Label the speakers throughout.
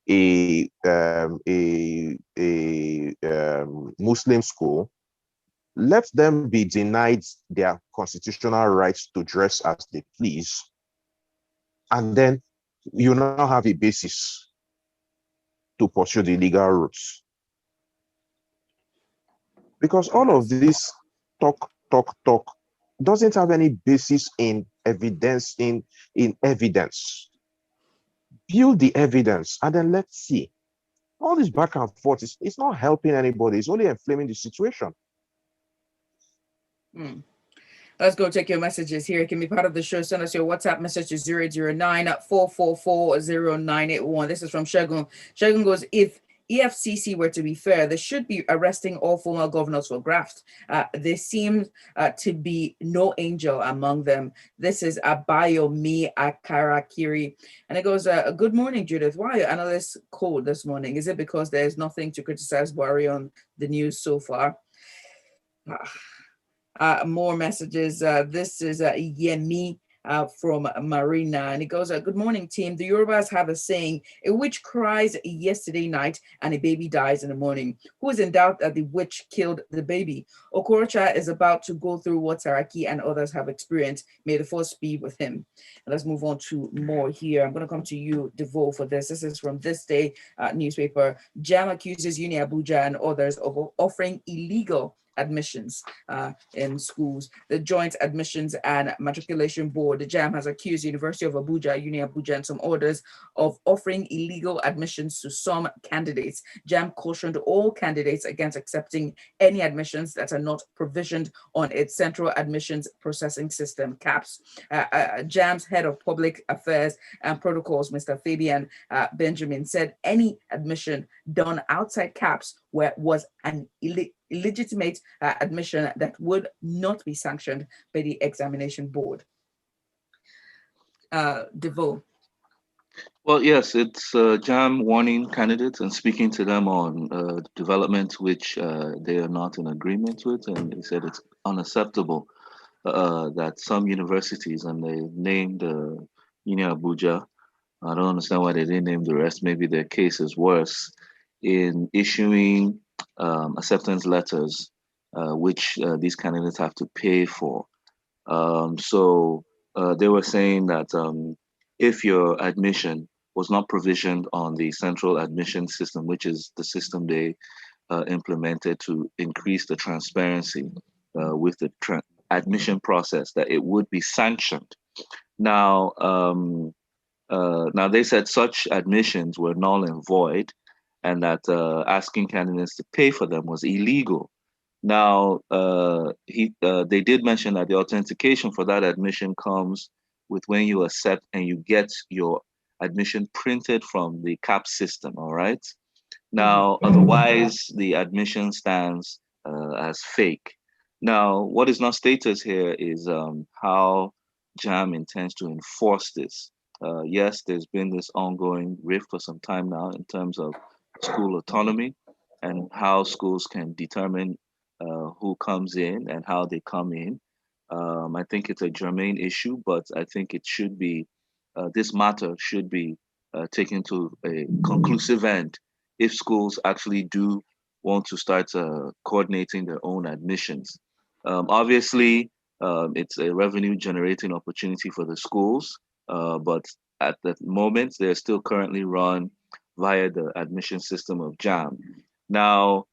Speaker 1: a Muslim school, let them be denied their constitutional rights to dress as they please, and then you now have a basis to pursue the legal routes. Because all of this talk doesn't have any basis in evidence, in evidence. Build the evidence and then let's see. All this back and forth, it's not helping anybody. It's only inflaming the situation.
Speaker 2: Let's go check your messages here. You can be part of the show. Send us your WhatsApp message to 009-444-0981. This is from Shegun. Shegun goes, if EFCC were to be fair, they should be arresting all former governors for graft. There seems to be no angel among them. This is Abayomi Akarakiri. And it goes, good morning, Judith. Why are your analysts cold this morning? Is it because there's nothing to criticize Buhari on the news so far? More messages. This is Yemi from Marina, and it goes, good morning, team. The Yorubas have a saying, a witch cries yesterday night and a baby dies in the morning. Who is in doubt that the witch killed the baby? Okorocha is about to go through what Saraki and others have experienced. May the force be with him. And let's move on to more here. I'm going to come to you, DeVoe, for this. This is from This Day newspaper. JAM accuses Uni Abuja and others of offering illegal admissions in schools. The Joint Admissions and Matriculation Board, the JAM, has accused University of Abuja, Uni Abuja, and some others of offering illegal admissions to some candidates. JAM cautioned all candidates against accepting any admissions that are not provisioned on its Central Admissions Processing System, CAPS. JAM's head of public affairs and protocols, Mr. Fabian Benjamin, said any admission done outside CAPS was an illegitimate admission that would not be sanctioned by the examination board. DeVoe.
Speaker 3: Well, yes, it's JAM warning candidates and speaking to them on developments which they are not in agreement with, and they said it's unacceptable that some universities, and they named Uni Abuja. I don't understand why they didn't name the rest. Maybe their case is worse in issuing acceptance letters, which these candidates have to pay for. So they were saying that if your admission was not provisioned on the central admission system, which is the system they implemented to increase the transparency with the admission process, that it would be sanctioned. Now, now they said such admissions were null and void, and that asking candidates to pay for them was illegal. Now, they did mention that the authentication for that admission comes with when you accept and you get your admission printed from the CAP system, all right? Now, otherwise, the admission stands as fake. Now, what is not stated here is how JAM intends to enforce this. Yes, there's been this ongoing rift for some time now in terms of school autonomy and how schools can determine who comes in and how they come in. I think it's a germane issue, but I think it should be, this matter should be taken to a conclusive end if schools actually do want to start coordinating their own admissions. Obviously, it's a revenue generating opportunity for the schools, but at the moment, they're still currently run via the admission system of JAM. Now,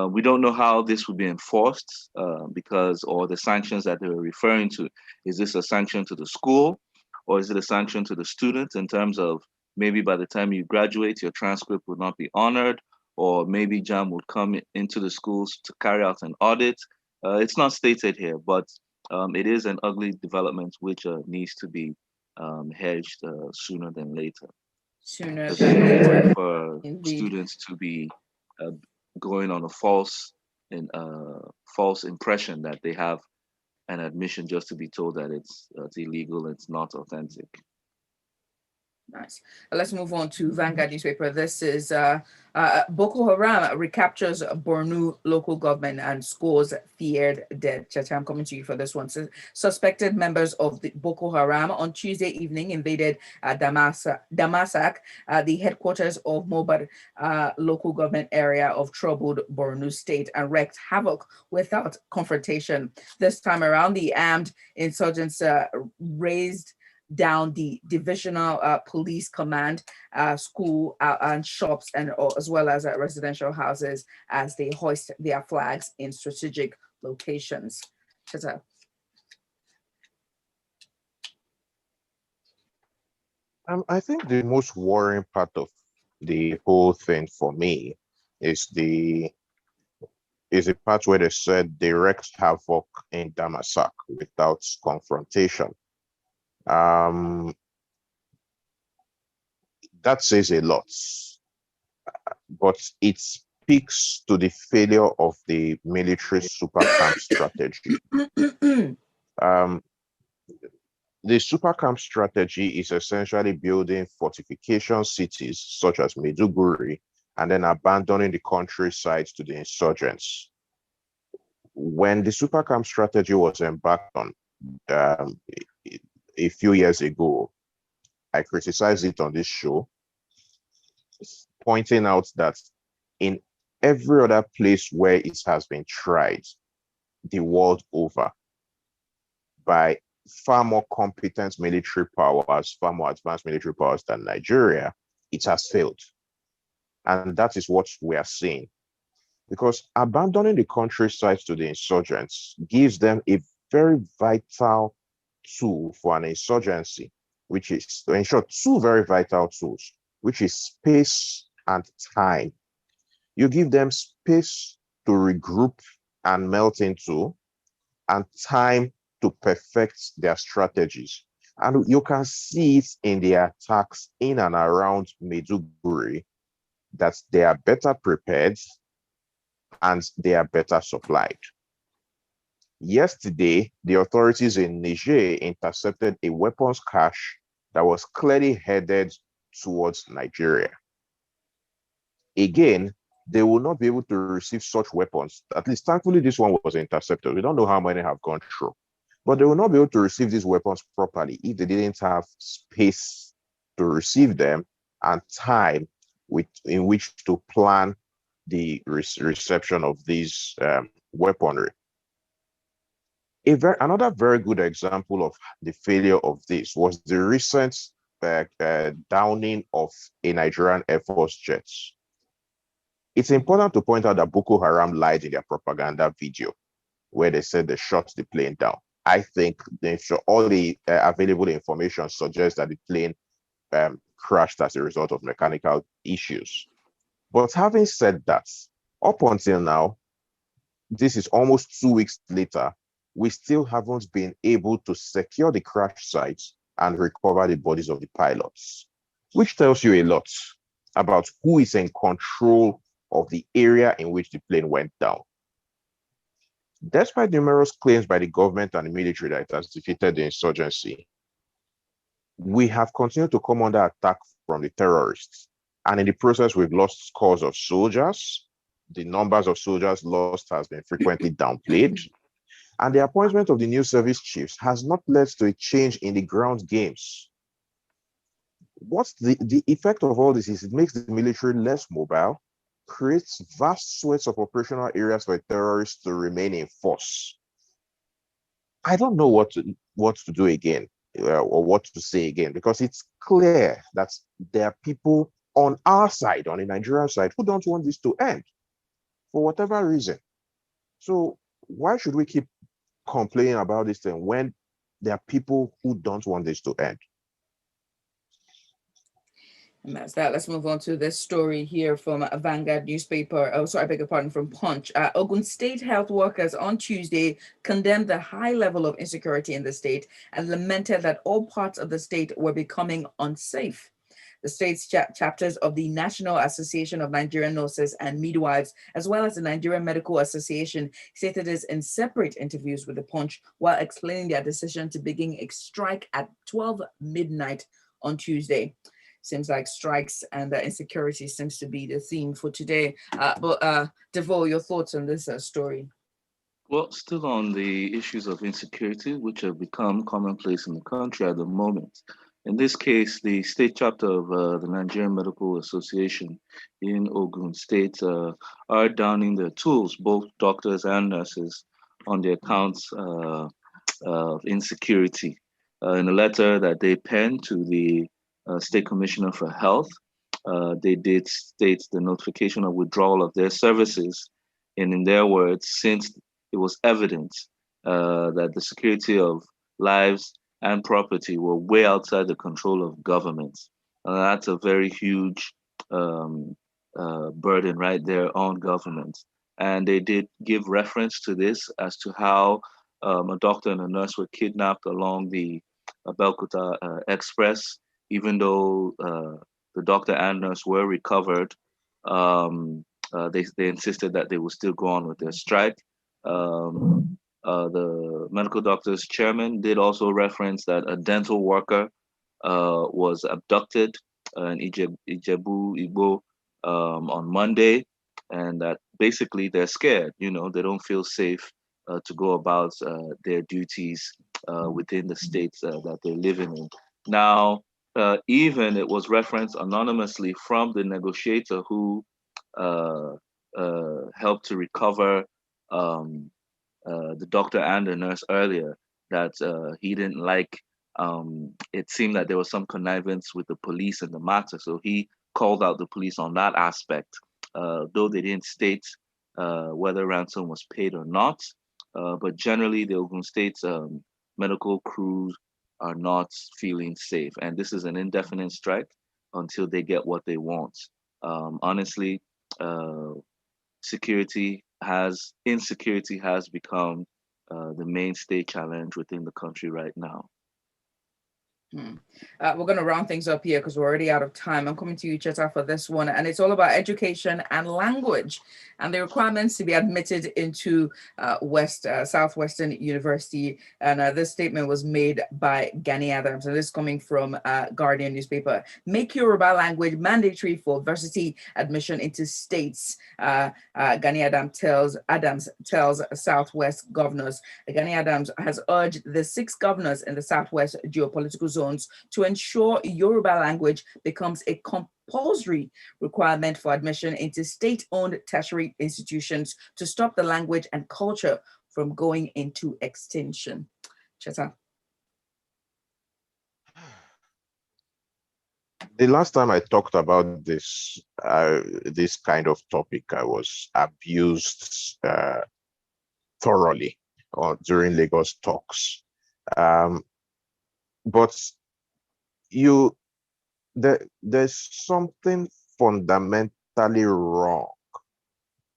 Speaker 3: we don't know how this would be enforced because, or the sanctions that they were referring to. Is this a sanction to the school or is it a sanction to the students in terms of maybe by the time you graduate, your transcript would not be honored, or maybe JAM would come into the schools to carry out an audit? It's not stated here, but it is an ugly development which needs to be hedged sooner than later.
Speaker 2: Sooner than later.
Speaker 3: For
Speaker 2: Indeed.
Speaker 3: students to be going on a false impression that they have an admission just to be told that it's illegal, it's not authentic.
Speaker 2: Nice. Let's move on to Vanguard newspaper. This is Boko Haram recaptures Borno local government and scores feared dead. Cheta, I'm coming to you for this one. So, suspected members of the Boko Haram on Tuesday evening invaded Damasak, the headquarters of Mobar local government area of troubled Borno state, and wreaked havoc without confrontation. This time around, the armed insurgents raised down the divisional police command, school and shops, and as well as residential houses as they hoist their flags in strategic locations. Cheta.
Speaker 1: I think the most worrying part of the whole thing for me is the part where they said they wreaked havoc in Damasak without confrontation. That says a lot, but it speaks to the failure of the military super camp strategy. The super camp strategy is essentially building fortification cities such as Maiduguri and then abandoning the countryside to the insurgents. When the super camp strategy was embarked on a few years ago, I criticized it on this show, pointing out that in every other place where it has been tried the world over by far more competent military powers, far more advanced military powers than Nigeria, it has failed. And that is what we are seeing. Because abandoning the countryside to the insurgents gives them a very vital tool for an insurgency, which is, to ensure two very vital tools, which is space and time. You give them space to regroup and melt into, and time to perfect their strategies. And you can see it in the attacks in and around Maiduguri that they are better prepared and they are better supplied. Yesterday, the authorities in Niger intercepted a weapons cache that was clearly headed towards Nigeria. Again, they will not be able to receive such weapons. At least, thankfully, this one was intercepted. We don't know how many have gone through. But they will not be able to receive these weapons properly if they didn't have space to receive them and time in which to plan the reception of these weaponry. Another very good example of the failure of this was the recent downing of a Nigerian Air Force jet. It's important to point out that Boko Haram lied in their propaganda video where they said they shot the plane down. I think all the available information suggests that the plane crashed as a result of mechanical issues. But having said that, up until now, this is almost 2 weeks later, we still haven't been able to secure the crash sites and recover the bodies of the pilots, which tells you a lot about who is in control of the area in which the plane went down. Despite numerous claims by the government and the military that it has defeated the insurgency, we have continued to come under attack from the terrorists. And in the process, we've lost scores of soldiers. The numbers of soldiers lost has been frequently downplayed. And the appointment of the new service chiefs has not led to a change in the ground games. What's the effect of all this is it makes the military less mobile, creates vast swaths of operational areas for terrorists to remain in force. I don't know what to do again or what to say again, because it's clear that there are people on our side, on the Nigerian side, who don't want this to end for whatever reason. So why should we keep complaining about this thing when there are people who don't want this to end?
Speaker 2: And that's that. Let's move on to this story here from a Vanguard newspaper. Oh, sorry, I beg your pardon, from Punch. Ogun State health workers on Tuesday condemned the high level of insecurity in the state and lamented that all parts of the state were becoming unsafe. The state's chapters of the National Association of Nigerian Nurses and Midwives, as well as the Nigerian Medical Association, stated this in separate interviews with the Punch while explaining their decision to begin a strike at 12 midnight on Tuesday. seems like strikes and insecurity seems to be the theme for today. But DeVoe, your thoughts on this story?
Speaker 3: Well, still on the issues of insecurity, which have become commonplace in the country at the moment. In this case, the state chapter of the Nigerian Medical Association in Ogun State are downing their tools, both doctors and nurses, on the accounts of insecurity. In a letter that they penned to the State Commissioner for Health, they did state the notification of withdrawal of their services. And in their words, since it was evident that the security of lives and property were way outside the control of government. And that's a very huge burden right there on government. And they did give reference to this as to how a doctor and a nurse were kidnapped along the Belkuta Express, even though the doctor and nurse were recovered. They insisted that they would still go on with their strike. The medical doctors chairman did also reference that a dental worker was abducted in Ijebu Igbo on Monday, and that basically they're scared. You know, they don't feel safe to go about their duties within the states that they're living in. Now, even it was referenced anonymously from the negotiator who helped to recover the doctor and the nurse earlier, that he didn't like. It seemed that there was some connivance with the police in the matter, so he called out the police on that aspect. Though they didn't state whether ransom was paid or not, but generally the Ogun State medical crews are not feeling safe, and this is an indefinite strike until they get what they want. Honestly, insecurity has become the mainstay challenge within the country right now.
Speaker 2: We're going to round things up here because we're already out of time. I'm coming to you, Cheta, for this one, and it's all about education and language and the requirements to be admitted into Southwestern University. And this statement was made by Gani Adams, and this is coming from Guardian newspaper. Make Yoruba language mandatory for varsity admission into states. Gani Adams tells Southwest governors. Gani Adams has urged the 6 governors in the Southwest geopolitical zones to ensure Yoruba language becomes a compulsory requirement for admission into state-owned tertiary institutions to stop the language and culture from going into extinction. Cheta.
Speaker 1: The last time I talked about this kind of topic, I was abused thoroughly during Lagos talks. But there's something fundamentally wrong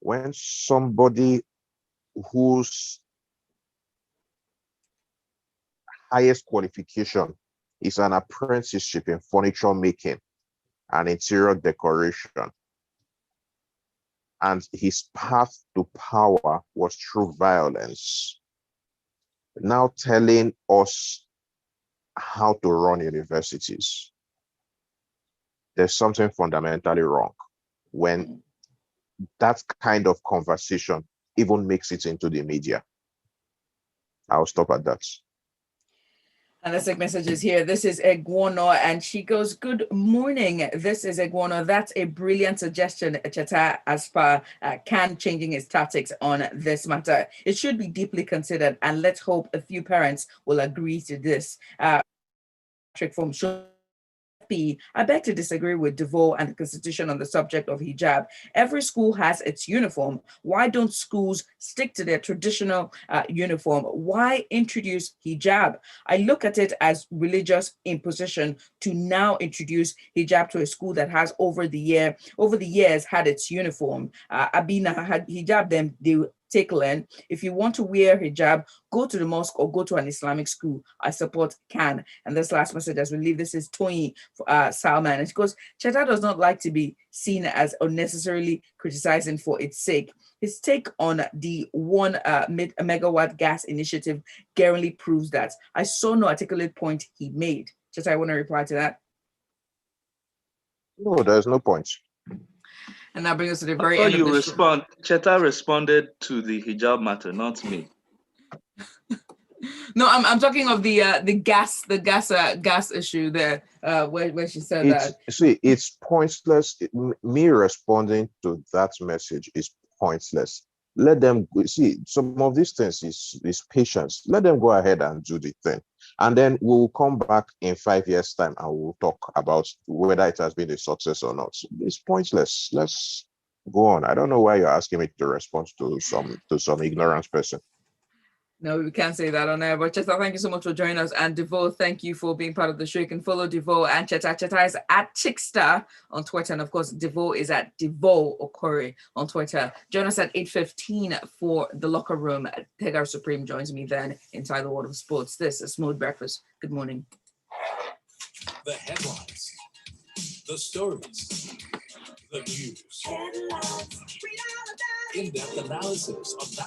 Speaker 1: when somebody whose highest qualification is an apprenticeship in furniture making and interior decoration, and his path to power was through violence, now telling us how to run universities. There's something fundamentally wrong when that kind of conversation even makes it into the media. I'll stop at that.
Speaker 2: And let's take messages here. This is Egwono, and she goes, good morning. This is Egwono. That's a brilliant suggestion, Cheta, as per CAN changing its tactics on this matter. It should be deeply considered, and let's hope a few parents will agree to this. From I beg to disagree with DeVoe and the Constitution on the subject of hijab. Every school has its uniform. Why don't schools stick to their traditional uniform? Why introduce hijab? I look at it as religious imposition to now introduce hijab to a school that has over the years had its uniform. Abina had hijab, then they take learn. If you want to wear hijab, go to the mosque or go to an Islamic school. I support CAN. And this last message as we leave, this is Toyi Salman. And she goes, Cheta does not like to be seen as unnecessarily criticizing for its sake. His take on the 1 megawatt gas initiative glaringly proves that. I saw no articulate point he made. Cheta, I want to reply to that.
Speaker 1: No, there's no point.
Speaker 2: And that brings us to the very
Speaker 3: Before
Speaker 2: end of
Speaker 3: you
Speaker 2: the show.
Speaker 3: respond, Cheta responded to the hijab matter, not me.
Speaker 2: No, I'm talking of the gas issue there, where she said that.
Speaker 1: It's pointless. Me responding to that message is pointless. Let them see some of these things is patience. Let them go ahead and do the thing, and then we'll come back in 5 years' time and we'll talk about whether it has been a success or not. It's pointless. Let's go on. I don't know why you're asking me to respond to some ignorant person.
Speaker 2: No, we can't say that on air. But Cheta, thank you so much for joining us. And DeVoe, thank you for being part of the show. You can follow DeVoe and Cheta. Cheta is at Chickstar on Twitter. And of course, DeVoe is at DeVoe Okorie on Twitter. Join us at 8:15 for The Locker Room. Tegar Supreme joins me then inside the world of sports. This is Smooth Breakfast. Good morning.
Speaker 4: The headlines, the stories, the news, in-depth analysis of national